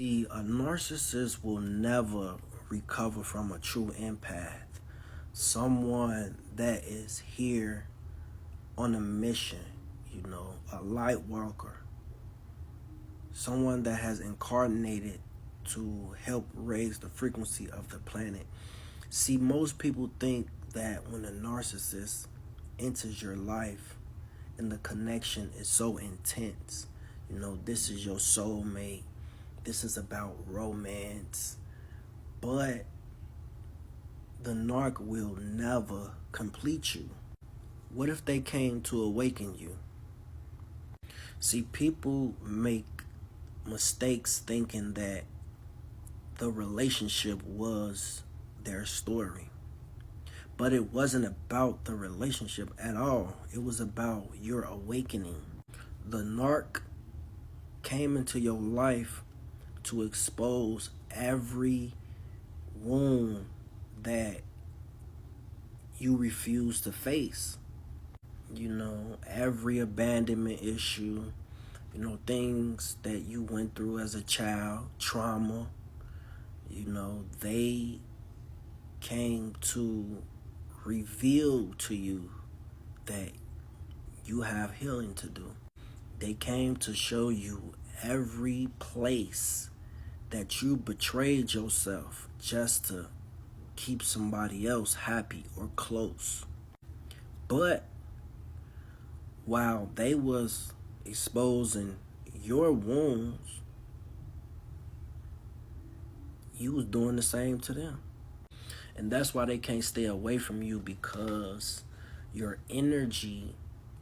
See, a narcissist will never recover from a true empath. Someone that is here on a mission, a light worker. Someone that has incarnated to help raise the frequency of the planet. See, most people think that when a narcissist enters your life and the connection is so intense, this is your soulmate, this is about romance, but the narc will never complete you. What if they came to awaken you? See, people make mistakes thinking that the relationship was their story. But it wasn't about the relationship at all. It was about your awakening. The narc came into your life to expose every wound that you refuse to face. Every abandonment issue, things that you went through as a child, trauma, they came to reveal to you that you have healing to do. They came to show you every place that you betrayed yourself just to keep somebody else happy or close. But while they was exposing your wounds, you was doing the same to them. And that's why they can't stay away from you, because your energy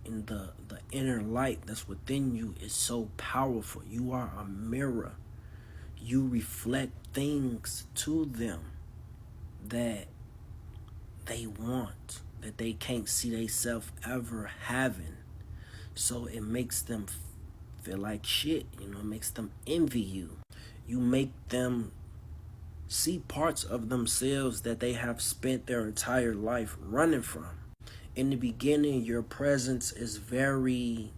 and the inner light that's within you is so powerful. You are a mirror. You reflect things to them that they want, that they can't see themselves ever having. So it makes them feel like shit, it makes them envy you. You make them see parts of themselves that they have spent their entire life running from. In the beginning, your presence is very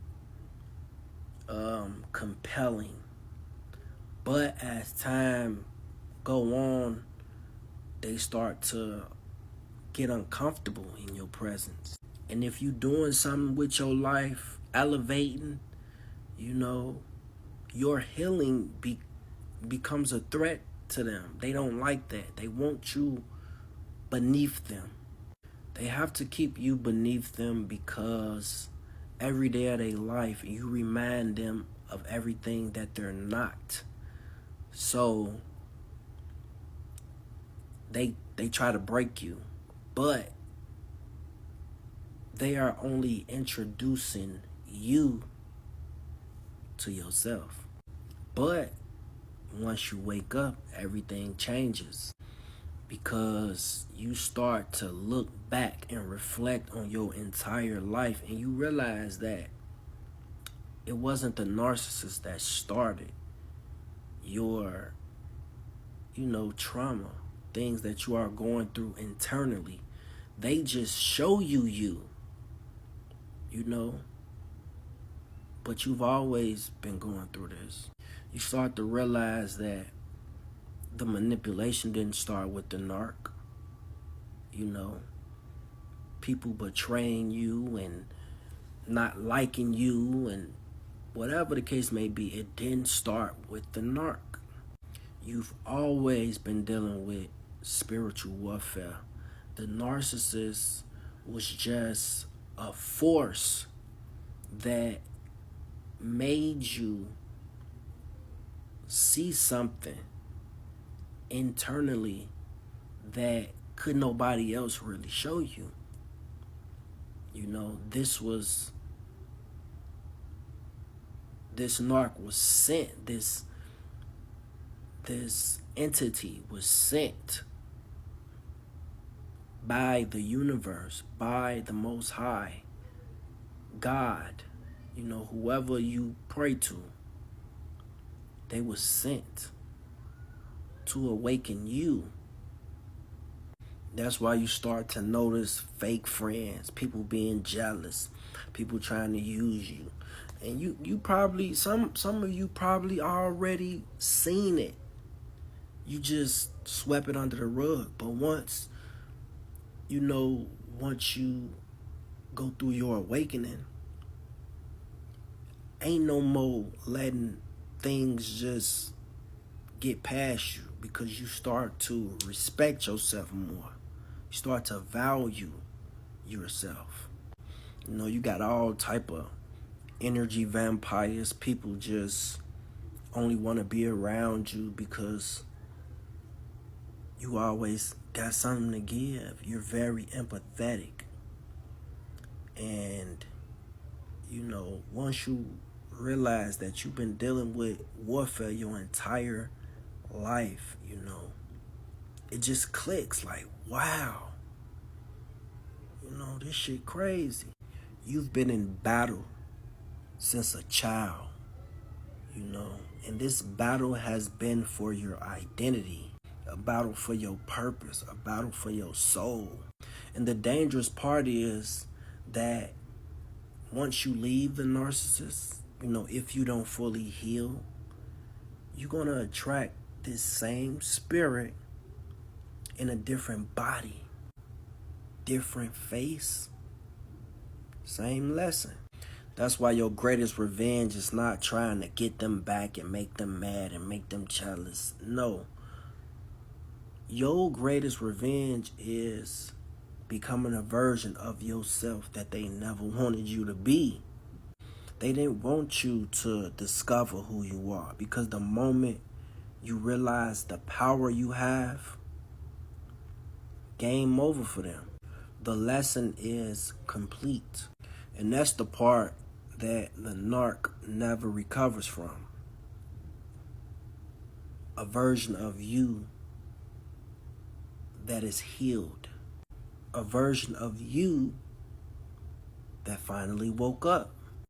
compelling. But as time go on, they start to get uncomfortable in your presence. And if you doing something with your life, elevating, your healing becomes a threat to them. They don't like that. They want you beneath them. They have to keep you beneath them, because every day of their life, you remind them of everything that they're not. So they try to break you, but they are only introducing you to yourself. But once you wake up, everything changes, because you start to look back and reflect on your entire life, and you realize that it wasn't the narcissist that started your trauma, things that you are going through internally. They just show you, but you've always been going through this. You start to realize that the manipulation didn't start with the narc. People betraying you and not liking you, and whatever the case may be, it didn't start with the narc. You've always been dealing with spiritual warfare. The narcissist was just a force that made you see something internally that could nobody else really show you. This narc was sent, this entity was sent by the universe, by the Most High, God, whoever you pray to. They were sent to awaken you. That's why you start to notice fake friends, people being jealous, people trying to use you. And you probably, some of you probably already seen it. You just swept it under the rug. But once once you go through your awakening, ain't no more letting things just get past you, because you start to respect yourself more. You start to value yourself. You got all type of energy vampires. People just only want to be around you because you always got something to give. You're very empathetic. And once you realize that you've been dealing with warfare your entire life, it just clicks like, wow, this shit crazy. You've been in battle since a child, and this battle has been for your identity, a battle for your purpose, a battle for your soul. And the dangerous part is that once you leave the narcissist, if you don't fully heal, you're going to attract this same spirit in a different body, different face, same lesson. That's why your greatest revenge is not trying to get them back and make them mad and make them jealous. No. Your greatest revenge is becoming a version of yourself that they never wanted you to be. They didn't want you to discover who you are, because the moment you realize the power you have, game over for them. The lesson is complete. And that's the part that the narc never recovers from. A version of you that is healed. A version of you that finally woke up.